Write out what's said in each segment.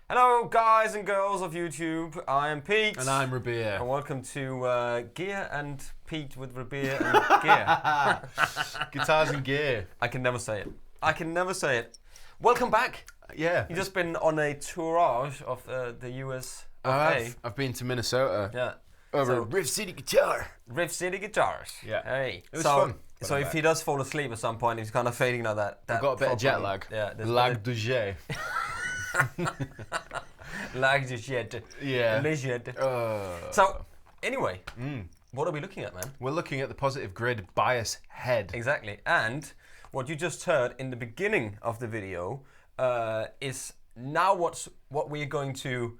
Hello, guys and girls of YouTube. I am Pete. And I'm Rabea. And welcome to Gear and Pete with Rabea and Gear. Guitars and gear. I can never say it. Welcome back. Yeah. You've just been on a tourage of the US of A. I've been to Minnesota. Yeah. Over at Riff City Guitar. Riff City Guitars. Yeah. Hey. It was fun. So if he does fall asleep at some point, he's kind of fading like that. I've got a bit of jet lag. Yeah. Lag de jet. Lag de jet. Yeah. Legit. So, anyway, what are we looking at, man? We're looking at the positive grid bias head. Exactly. And what you just heard in the beginning of the video is now what we're going to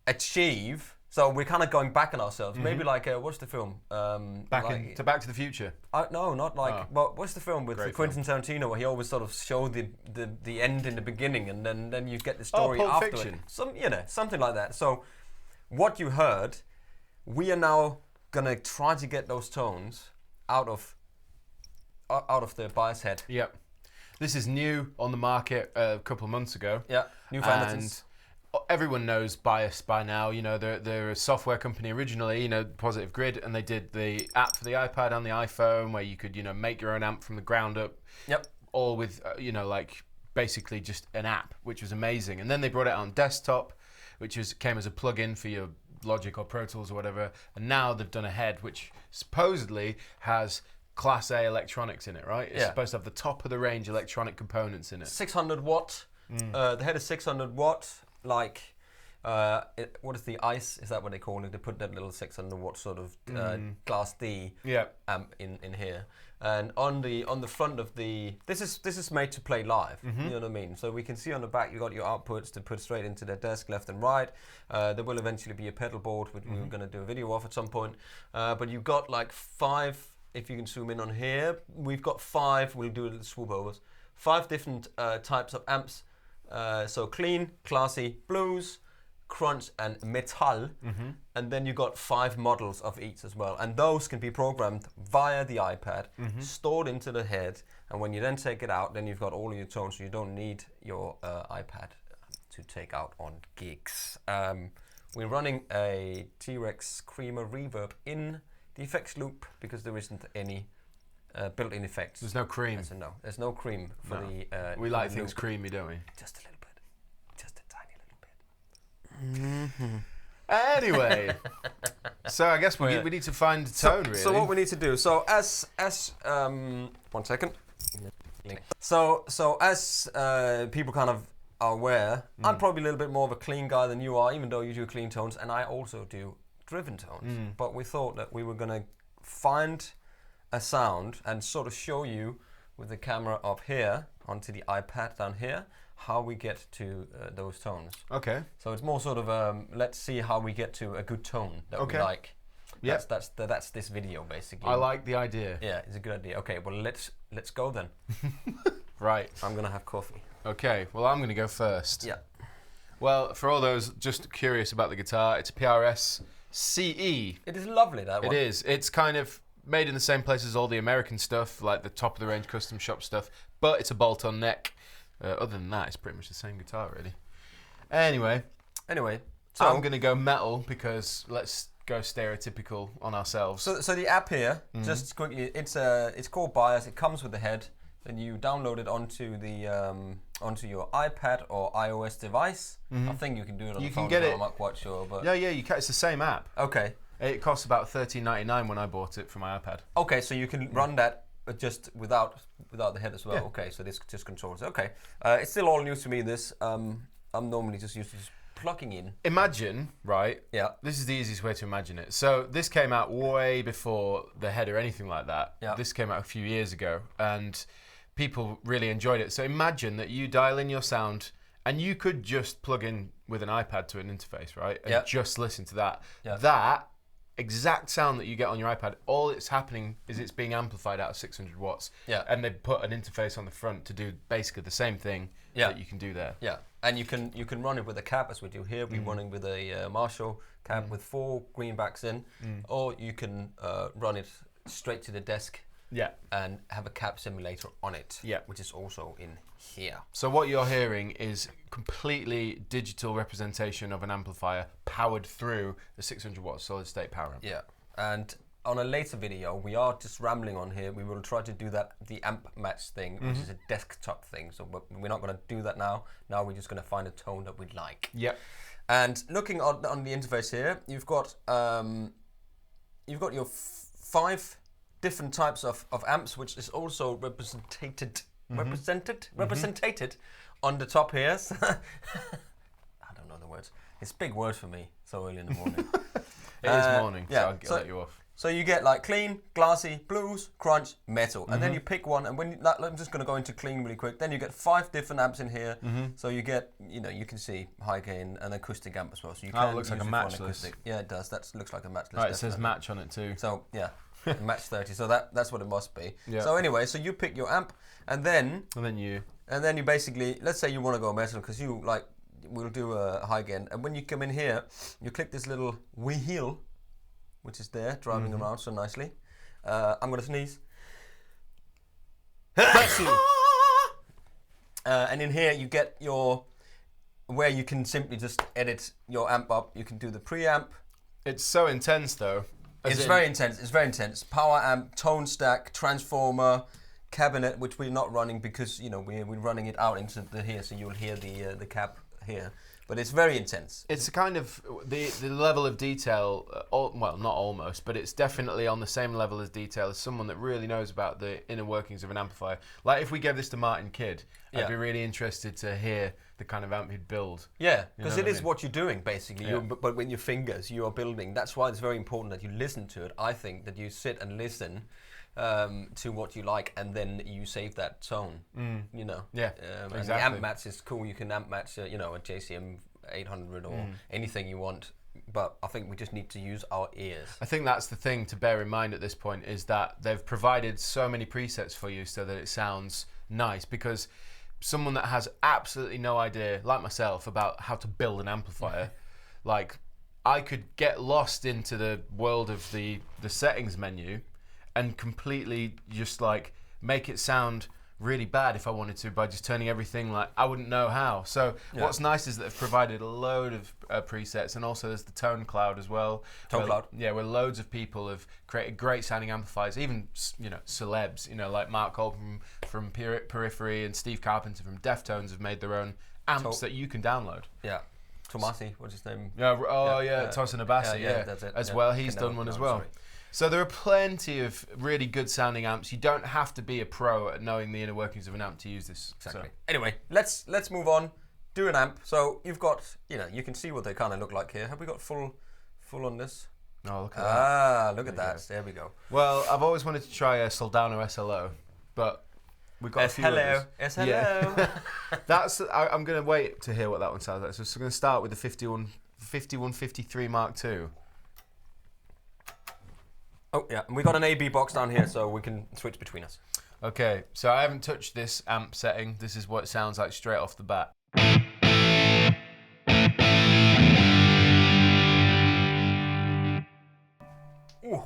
achieve. So we're kind of going back on ourselves. Maybe like, what's the film? Back to the Future. No, not like, well, what's the film with Quentin Tarantino where he always sort of showed the end in the beginning and then you get the story Pulp afterward. Fiction. Something like that. So what you heard, we are now gonna try to get those tones out of the bias head. Yep. This is new on the market a couple of months ago. Yeah, new Andertons. Everyone knows Bias by now. You know, they're a software company originally, you know, Positive Grid, and they did the app for the iPad and the iPhone where you could, you know, make your own amp from the ground up. Yep. All with, you know, like basically just an app, which was amazing. And then they brought it on desktop, which came as a plug-in for your Logic or Pro Tools or whatever. And now they've done a head, which supposedly has Class A electronics in it, right? It's supposed to have the top of the range electronic components in it. 600 watt. The head is 600 watt. Like, what is the ICE? Is that what they call it? They put that little 600 watt sort of Class D amp in here, and on the front of the this is made to play live. You know what I mean? So we can see on the back you got your outputs to put straight into the desk, left and right. There will eventually be a pedal board, which we're going to do a video of at some point. But you've got like 5. If you can zoom in on here, we've got 5. We'll do a little swoop overs. 5 different types of amps. So clean, classy, blues, crunch, and metal. And then you got 5 models of each as well. And those can be programmed via the iPad, stored into the head. And when you then take it out, then you've got all of your tones. So you don't need your iPad to take out on gigs. We're running a T-Rex Creamer reverb in the effects loop because there isn't any built-in effects. There's no cream. No, there's no cream for the. We like things creamy, don't we? Just a little bit, just a tiny little bit. Anyway, so I guess we need to find a tone, really. So what we need to do. So as 1 second. So as people kind of are aware, I'm probably a little bit more of a clean guy than you are, even though you do clean tones, and I also do driven tones. But we thought that we were gonna find a sound and sort of show you with the camera up here onto the iPad down here how we get to those tones. Okay. So it's more sort of let's see how we get to a good tone that we like. Yeah. That's this video basically. I like the idea. Yeah, it's a good idea. Okay, well let's go then. Right. I'm gonna have coffee. Okay. Well, I'm gonna go first. Yeah. Well, for all those just curious about the guitar, it's a PRS CE. It is lovely, that one. It is. It's kind of made in the same place as all the American stuff, like the top of the range custom shop stuff, but it's a bolt-on neck. Other than that, it's pretty much the same guitar, really. Anyway, so I'm going to go metal because let's go stereotypical on ourselves. So the app here, just quickly, it's called Bias. It comes with the head. Then you download it onto the onto your iPad or iOS device. I think you can do it on the phone. I'm not quite sure, but yeah, you can. It's the same app. Okay. It costs about $13.99 when I bought it for my iPad. Okay, so you can run that, but just without the head as well. Yeah. Okay, so this just controls. Okay, it's still all new to me. This I'm normally just used to just plugging in. Imagine, right? Yeah. This is the easiest way to imagine it. So this came out way before the head or anything like that. Yeah. This came out a few years ago, and people really enjoyed it. So imagine that you dial in your sound, and you could just plug in with an iPad to an interface, right? And just listen to that. Yeah. That exact sound that you get on your iPad, all it's happening is it's being amplified out of 600 watts. Yeah. And they put an interface on the front to do basically the same thing that you can do there. Yeah. And you can run it with a cab as we do here. We're running with a Marshall cab with 4 greenbacks in, or you can run it straight to the desk. Yeah. And have a cab simulator on it. Yeah. Which is also in here. So what you're hearing is completely digital representation of an amplifier powered through a 600 watt solid state power amp. Yeah, and on a later video, we are just rambling on here. We will try to do the amp match thing, which is a desktop thing. So we're not going to do that now. Now we're just going to find a tone that we like. Yep. And looking on the interface here, you've got your 5 different types of amps, which is also represented on the top here. I don't know the words. It's a big word for me so early in the morning. It is morning, yeah, so I'll let you off. So you get like clean, glassy, blues, crunch, metal, and then you pick one. And when I'm just going to go into clean really quick. Then you get 5 different amps in here. So you get, you can see high gain and acoustic amp as well. So you can it looks like a match list. Yeah, it does. That looks like a match list. Right, it says match on it too. So yeah, match 30. So that's what it must be. Yeah. So anyway, so you pick your amp, and then you basically, let's say you want to go metal because you like, we'll do a high gain, and when you come in here, you click this little wheel, which is there, driving around so nicely. I'm going to sneeze. And in here you get where you can simply just edit your amp up. You can do the preamp. It's so intense though. It's very intense. It's very intense. Power amp, tone stack, transformer, cabinet, which we're not running because we're running it out into here, so you'll hear the cab here. But it's very intense. It's a kind of the level of detail, well, not almost, but it's definitely on the same level of detail as someone that really knows about the inner workings of an amplifier. Like if we gave this to Martin Kidd, I'd be really interested to hear the kind of amp he'd build. Yeah, because it is what you're doing basically. Yeah. But with your fingers, you are building. That's why it's very important that you listen to it. I think that you sit and listen to what you like, and then you save that tone. Yeah, exactly. And the amp match is cool. You can amp match, a JCM 800 or anything you want. But I think we just need to use our ears. I think that's the thing to bear in mind at this point, is that they've provided so many presets for you so that it sounds nice. Because someone that has absolutely no idea, like myself, about how to build an amplifier, like I could get lost into the world of the settings menu and completely just like make it sound really bad if I wanted to by just turning everything like I wouldn't know how. So what's nice is that they've provided a load of presets, and also there's the tone cloud as well. Cloud. Yeah, where loads of people have created great sounding amplifiers, even celebs, like Mark Cole from Periphery and Steve Carpenter from Deftones have made their own amps that you can download. Yeah. Tomasi, what's his name? Tosin Abassi, that's it. As well, he's done one as well. Sorry. So there are plenty of really good sounding amps. You don't have to be a pro at knowing the inner workings of an amp to use this. Exactly. So. Anyway, let's move on. Do an amp. So you've got, you can see what they kind of look like here. Have we got full on this? Oh, look at that. Look at that. There we go. Well, I've always wanted to try a Soldano SLO, but we've got a few hello. Yes, hello. Yeah. I'm going to wait to hear what that one sounds like. So we're going to start with the 5153 Mark II. Oh, yeah. And we got an AB box down here, so we can switch between us. Okay, so I haven't touched this amp setting. This is what it sounds like straight off the bat. Ooh.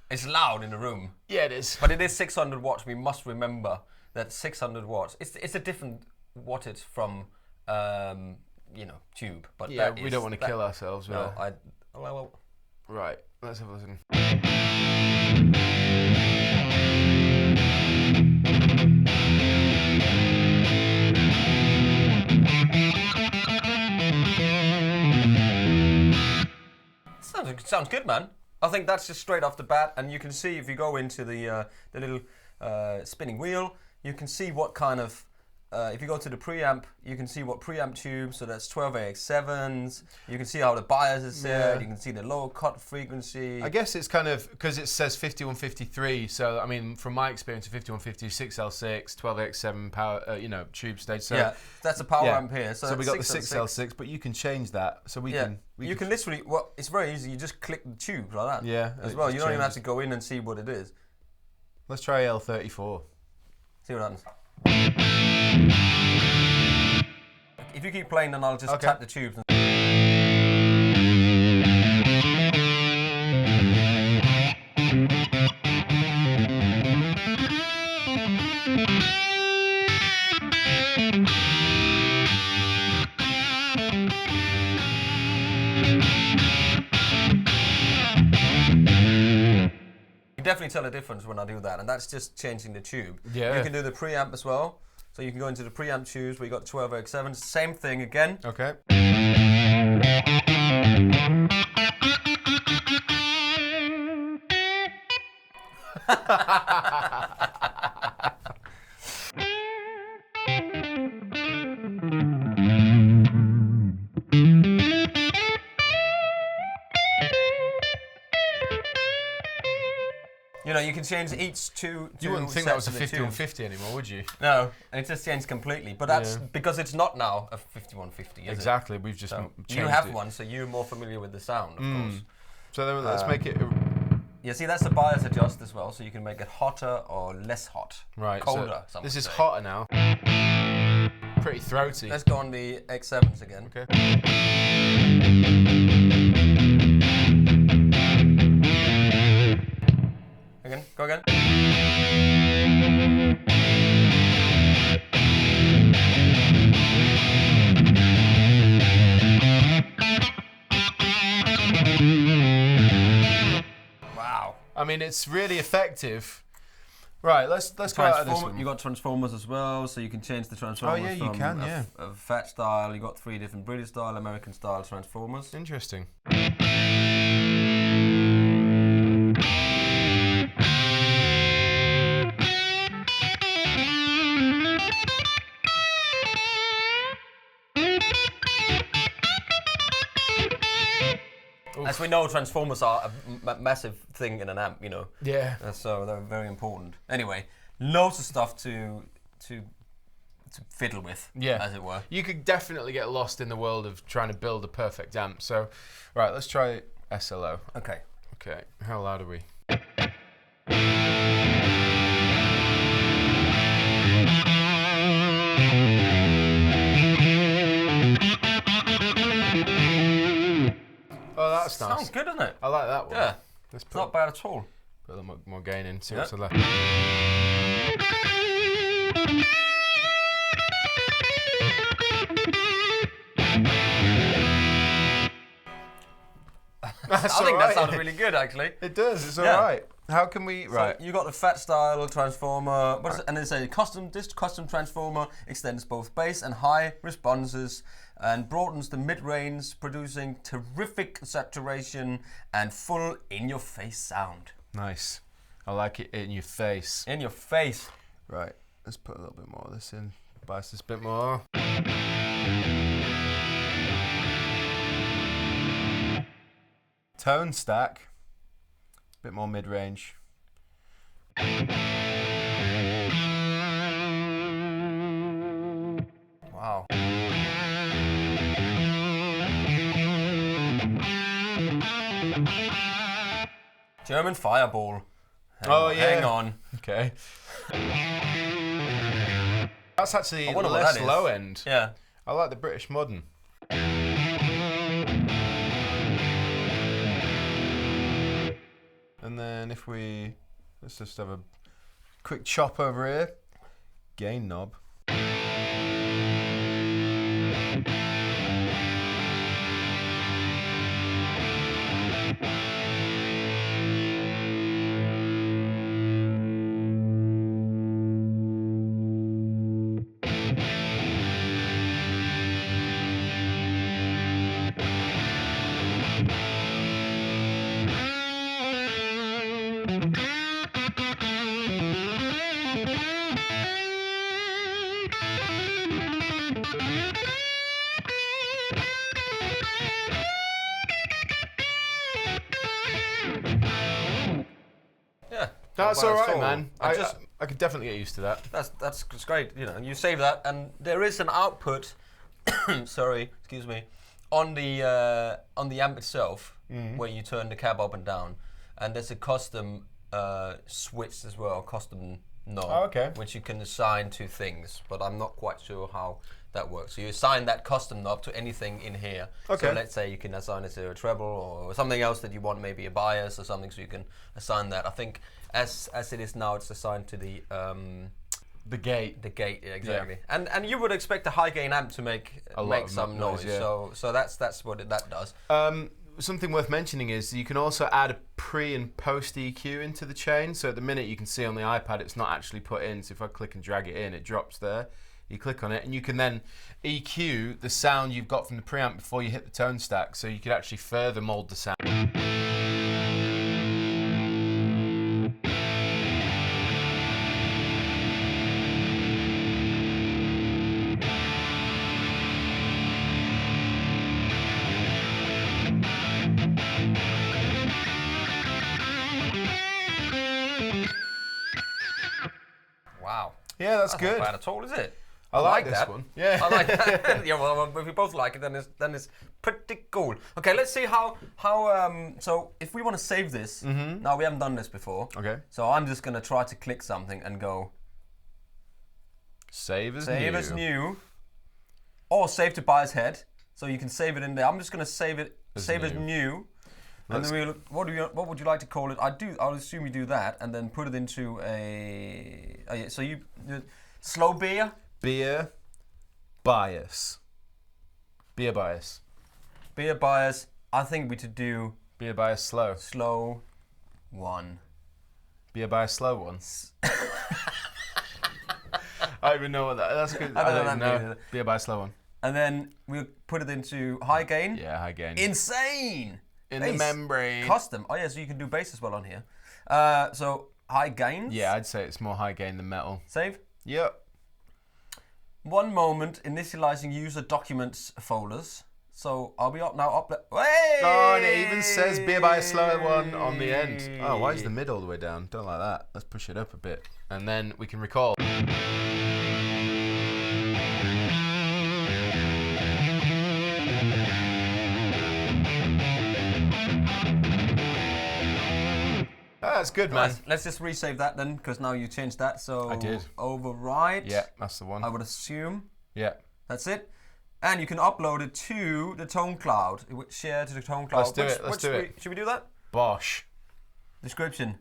It's loud in the room. Yeah, it is. But it is 600 watts. We must remember that 600 watts, it's a different wattage from, tube. But yeah, we don't want to kill ourselves. No, Right, let's have a listen. Sounds good, man. I think that's just straight off the bat, and you can see if you go into the little spinning wheel, you can see what kind of. If you go to the preamp, you can see what preamp tube. So that's 12AX7s. You can see how the bias is set. You can see the low cut frequency. I guess it's kind of because it says 5153. So I mean, from my experience, a 5150, 6L6, 12AX7 power, tube stage. So yeah, that's a power amp here. So we got the 6L6, but you can change that. So we can. You can literally. Well, it's very easy. You just click the tube like that. Yeah. As well, you don't even have to go in and see what it is. Let's try L34. See what happens. If you keep playing, then I'll just tap the tubes. definitely tell a difference when I do that, and that's just changing the tube. Yeah. You can do the preamp as well. So you can go into the preamp tubes where you got 12X7. Same thing again. Okay. You know, you can change each two. You wouldn't think that was a 5150 anymore, would you? No, it just changed completely. But that's because it's not now a 5150, is exactly. it? We've just so changed you have it. one, so you're more familiar with the sound, of course. So then let's make it. Yeah, see, that's the bias adjust as well, so you can make it hotter or less hot. Right. Colder. So this is hotter now. Pretty throaty. Let's go on the X7s again. Okay. Again, go again. Wow. I mean, it's really effective. Right, let's go out of this one. You got transformers as well, so you can change the transformers. Oh yeah, you can. Yeah. A fat style. You got 3 different British style, American style transformers. Interesting. As we know, transformers are a massive thing in an amp, you know. Yeah. So they're very important. Anyway, loads of stuff to fiddle with, as it were. You could definitely get lost in the world of trying to build a perfect amp. So, right, let's try SLO. Okay. Okay, how loud are we? Oh, that's nice. Sounds good, doesn't it? I like that one. Yeah. Let's It's not bad at all. put a little more gain in. See Yeah. what's left. I think that sounded really good, actually. It does. It's all Yeah. right. How can we? Right. So you got the fat style transformer, and they say this custom transformer extends both bass and high responses and broadens the mid-range, producing terrific saturation and full in-your-face sound. Nice. I like it in your face. In your face. Right. Let's put a little bit more of this in. Bias this a bit more. Tone stack. Bit more mid-range. Wow. German Fireball. Hang on. Okay. That's actually I wonder what less that is. low end. Yeah. I like the British modern. And then if we, let's just have a quick chop over here. Gain knob. That's all right, man. I could definitely get used to that. That's great. You know, you save that, and there is an output. Sorry, excuse me. On the amp itself, where you turn the cab up and down, and there's a custom switch as well, custom knob, which you can assign to things. But I'm not quite sure how that works. So you assign that custom knob to anything in here. Okay. So let's say you can assign it to a treble or something else that you want, maybe a bias or something. So you can assign that. I think as it is now, it's assigned to the gate. The gate, yeah, exactly. Yeah. And you would expect a high gain amp to make some noise. Yeah. So that's what that does. something worth mentioning is you can also add a pre and post EQ into the chain. So at the minute you can see on the iPad it's not actually put in. So if I click and drag it in, it drops there. You click on it and you can then EQ the sound you've got from the preamp before you hit the tone stack. So you could actually further mold the sound. Wow. Yeah, that's good. Not bad at all, is it? I like this that one. Yeah. I like that. Yeah, well, if we both like it, then it's pretty cool. Okay, let's see how so if we want to save this, now we haven't done this before. Okay. So I'm just gonna try to click something and go Save as new, or save to buyer's head. So you can save it in there. I'm just gonna save it as new. And then what would you like to call it? I'll assume you do that, and then put it into a. Oh yeah, so you slow beer. Beer bias. Beer bias. Beer bias. I think we should do Beer bias slow. Slow one. Beer bias slow one. I don't even know what that's good. I don't know. Beer bias slow one. And then we'll put it into high gain. Yeah, high gain. Insane. In bass. The membrane. Custom. Oh yeah, so you can do bass as well on here. So high gains. Yeah, I'd say it's more high gain than metal. Save. Yep. One moment, initializing user documents folders. So I'll be up now. Hey! Oh, and it even says beer by a slow one on the end. Oh, why is the mid all the way down? Don't like that. Let's push it up a bit. And then we can record. That's good, man. Nice. Let's just resave that then, because now you changed that. So I did. Override. Yeah, that's the one. I would assume. Yeah. That's it. And you can upload it to the Tone Cloud. Share to the Tone Cloud. Let's do it. Should we do that? Bosh. Description.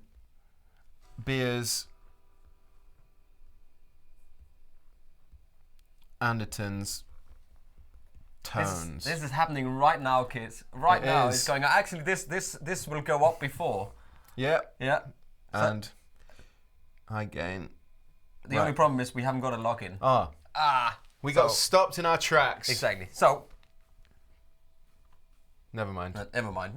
Beers. Andertons. Tones. This is happening right now, kids. Right now it's going. Actually, this will go up before. Yeah. Yeah. And high gain. The only problem is we haven't got a login. We got stopped in our tracks. Exactly. So. Never mind. Never mind.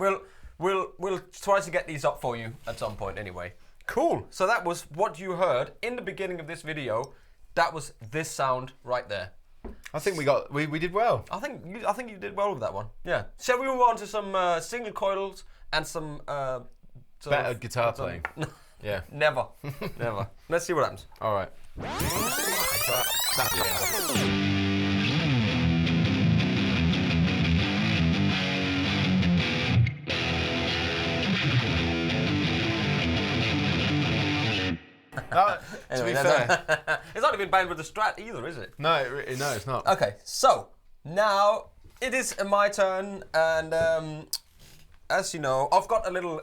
We'll try to get these up for you at some point anyway. Cool. So that was what you heard in the beginning of this video. That was this sound right there. I think we did well. I think you did well with that one. Yeah. Shall we move on to some single coils and some better guitar playing? Yeah. Never. Never. Let's see what happens. All right. To be fair, it's not even bad with the Strat either, is it? No, no, it's not. Okay, so now it is my turn, and as you know, I've got a little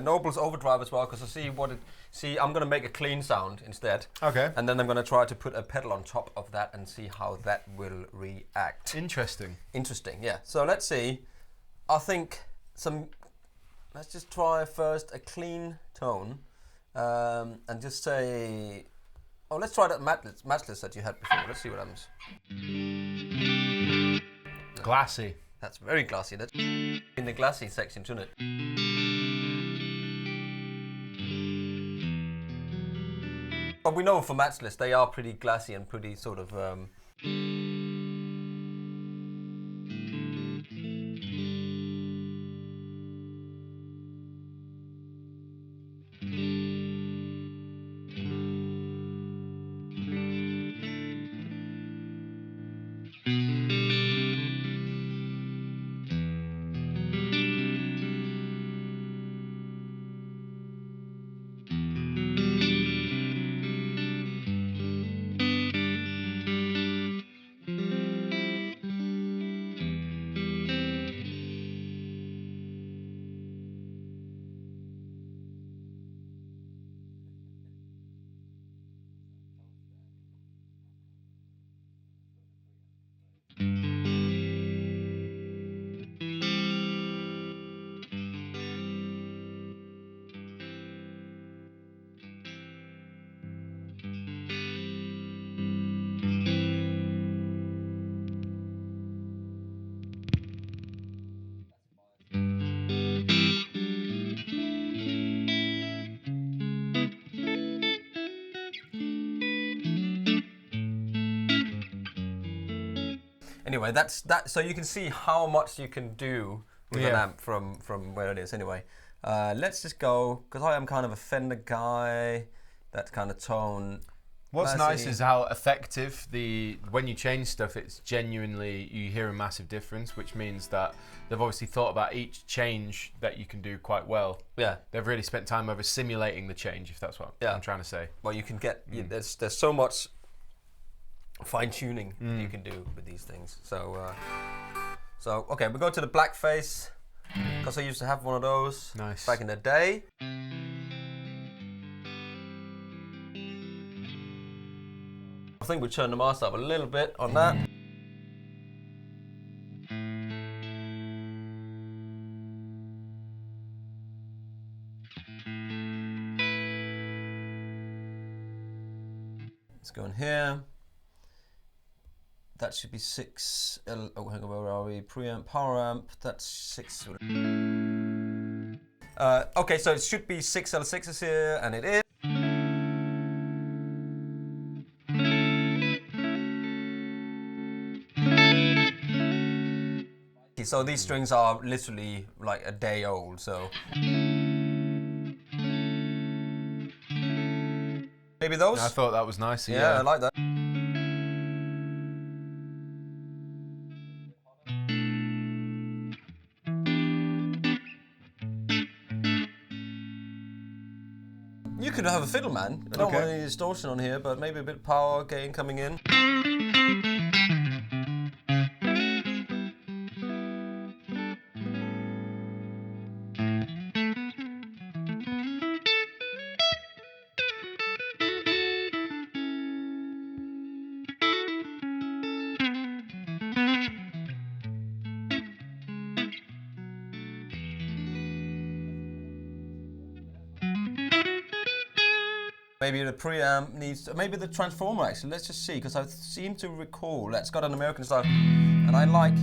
Noble's overdrive as well because I'm gonna make a clean sound instead. Okay. And then I'm gonna try to put a pedal on top of that and see how that will react. Interesting. Interesting, yeah. So let's see. I think let's just try first a clean tone. And just say, let's try that matchless that you had before. Let's see what happens. Glassy. That's very glassy. That's in the glassy section, isn't it? But we know for matchless, they are pretty glassy and pretty sort of. anyway, that's that. So you can see how much you can do with an amp from where it is. Anyway, let's just go, because I am kind of a Fender guy. That kind of tone. What's nice is how effective when you change stuff, it's genuinely, you hear a massive difference, which means that they've obviously thought about each change that you can do quite well. Yeah. They've really spent time over simulating the change, if that's what I'm trying to say. Well, you can get, there's so much fine tuning you can do with these things. So okay, we go to the blackface, because I used to have one of those back in the day. I think we turn the master up a little bit on that. Let's go in here. That should be 6. Oh, hang on, where are we? Preamp, power amp. That's 6. Okay, so it should be 6 L6s here, and it is. So these strings are literally like a day old, so maybe those? I thought that was nice. Yeah, I like that. You could have a fiddle, man. I don't want any distortion on here, but maybe a bit of power gain coming in. Maybe the preamp needs, maybe the transformer actually, let's just see, because I seem to recall, that's got an American style, and I like...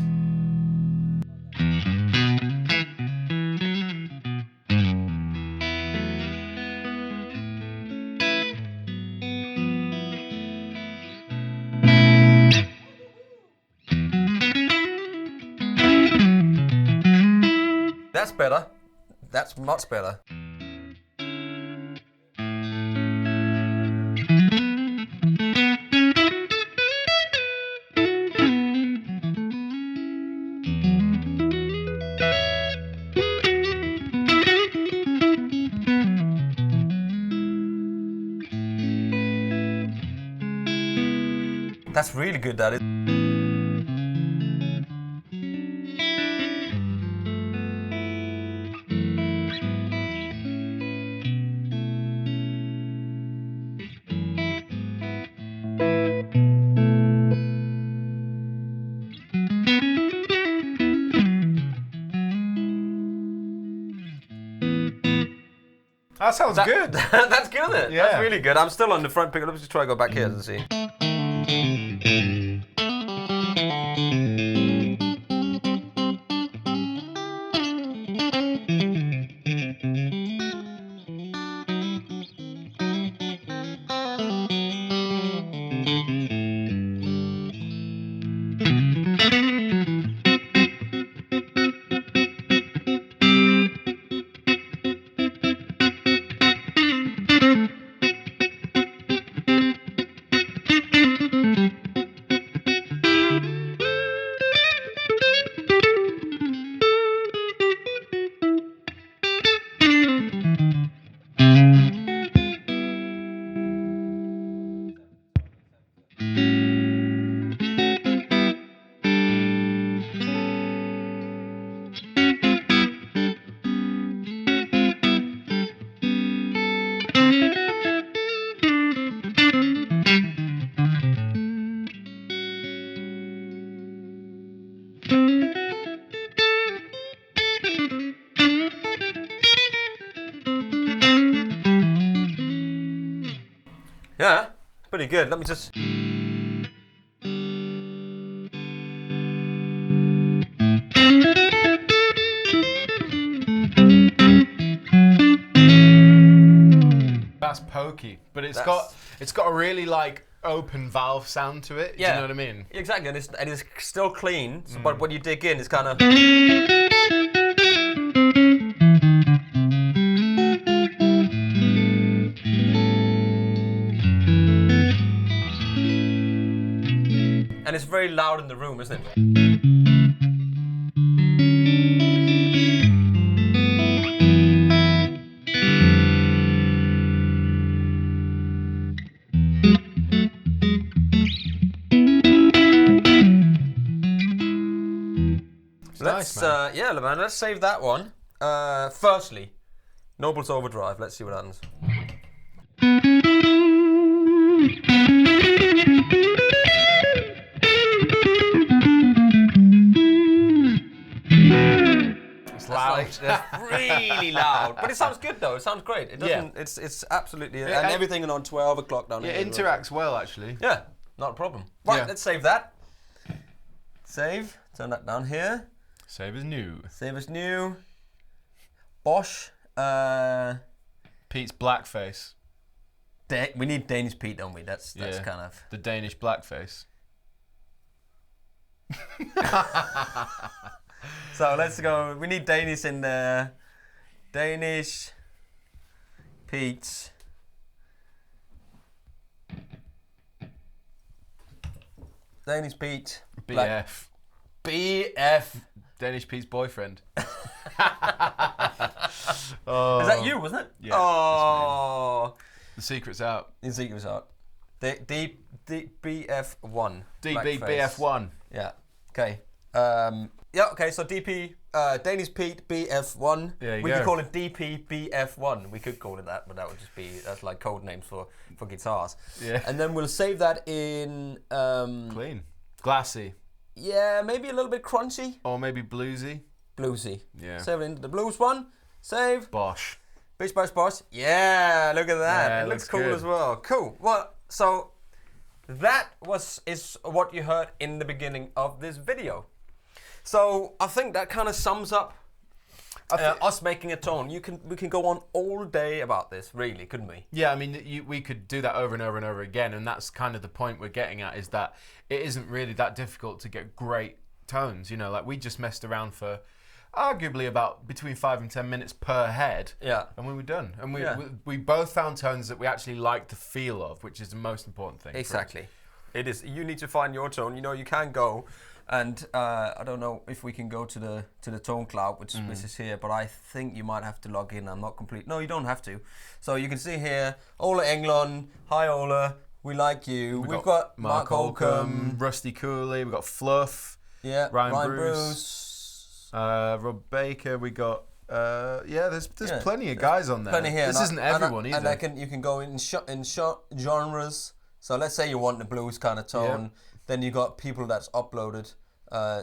That's better, that's much better. That's really good, that is. That sounds good. That's good, isn't it? Yeah. That's really good. I'm still on the front pick. Let's just try to go back here and see. Yeah, pretty good. Let me just... That's pokey, but it's got a really like open valve sound to it. Yeah. Do you know what I mean? Exactly, and it's still clean, so, but when you dig in, it's kind of... And it's very loud in the room, isn't it? Nice, man. Yeah, man, let's save that one. Firstly, Noble's Overdrive. Let's see what happens. It's loud. That's really loud, but it sounds good though. It sounds great. It doesn't. Yeah. It's absolutely Yeah, and everything on 12 o'clock down here. It interacts well, actually. Yeah, not a problem. Right, Yeah. let's save that. Save. Turn that down here. Save as new. Save as new. Bosch. Pete's blackface. We need Danish Pete, don't we? That's Yeah. kind of... The Danish blackface. So let's go. We need Danish in there. Danish Pete. Danish Pete. BF. BF. Danish Pete's boyfriend. Is that you, wasn't it? Yeah, Oh. The secret's out. The secret's out. DBF1. DBBF1. Yeah. Okay. Yeah. Okay. So Danish Pete BF1. There you we go. could call it DPBF1. We could call it that, but that would just be that's like code names for guitars. Yeah. And then we'll save that in. Clean. Glassy. Yeah, maybe a little bit crunchy. Or maybe bluesy. Bluesy. Yeah. Save it into the blues one. Save. Bosch. Beach Boys Boss. Yeah, look at that. Yeah, it looks cool good. as well. Cool. Well, so that is what you heard in the beginning of this video. So I think that kind of sums up us making a tone. We can go on all day about this, really, couldn't we? Yeah, I mean, we could do that over and over and over again, and that's kind of the point we're getting at, is that it isn't really that difficult to get great tones. You know, like we just messed around for arguably about between 5 and 10 minutes per head. Yeah. And we were done. And we Yeah. both found tones that we actually like the feel of, which is the most important thing. Exactly. It is. You need to find your tone. You know, you can go, and I don't know if we can go to the tone cloud, which is here, but I think you might have to log in. I'm not complete. No, you don't have to. So you can see here, Ola Englund. Hi, Ola. We like you. We've got Mark Holcomb. Rusty Cooley. We've got Fluff. Yeah. Ryan Bruce. Rob Baker. We got. There's plenty of guys on there. Plenty here. This isn't everyone either. And you can go in genres. So let's say you want the blues kind of tone. Yeah. Then you got people that's uploaded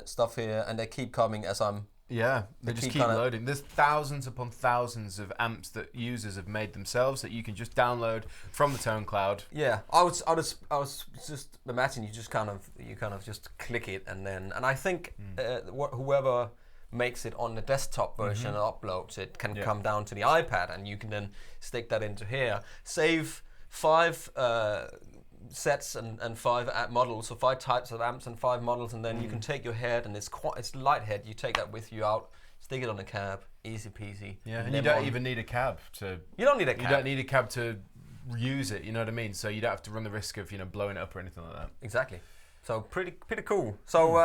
stuff here, and they keep coming as I'm. Yeah, they just keep kinda loading. There's thousands upon thousands of amps that users have made themselves that you can just download from the Tone Cloud. Yeah, I was just imagine you kind of just click it and I think whoever makes it on the desktop version and uploads it can come down to the iPad, and you can then stick that into here. Save 5 sets and 5 models, so 5 types of amps and 5 models, and then you can take your head, and it's light head. You take that with you out, stick it on a cab, easy peasy. Yeah, and you don't even need a cab to. You don't need a cab. You don't need a cab to use it. You know what I mean? So you don't have to run the risk of blowing it up or anything like that. Exactly. So pretty cool. So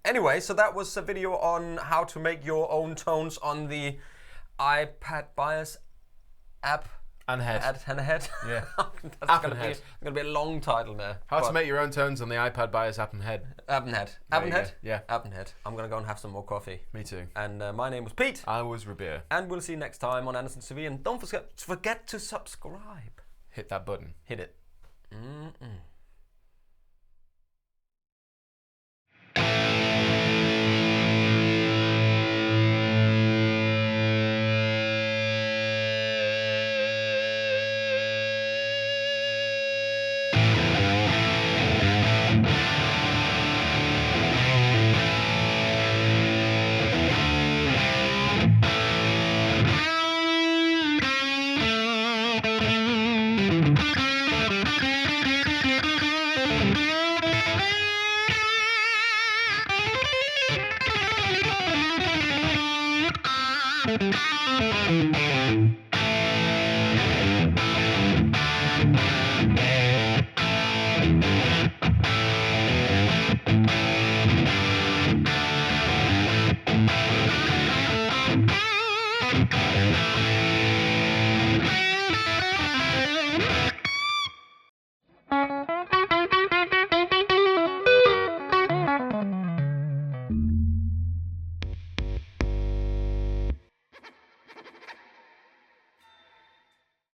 anyway, so that was a video on how to make your own tones on the iPad Bias app. And head. And head. Yeah. That's going to be a long title there. How to make your own tones on the iPad Bias app and head. App and head. App and head? Yeah. App and head. I'm going to go and have some more coffee. Me too. And my name was Pete. I was Rabea. And we'll see you next time on Andertons TV. And don't forget to subscribe. Hit that button. Hit it.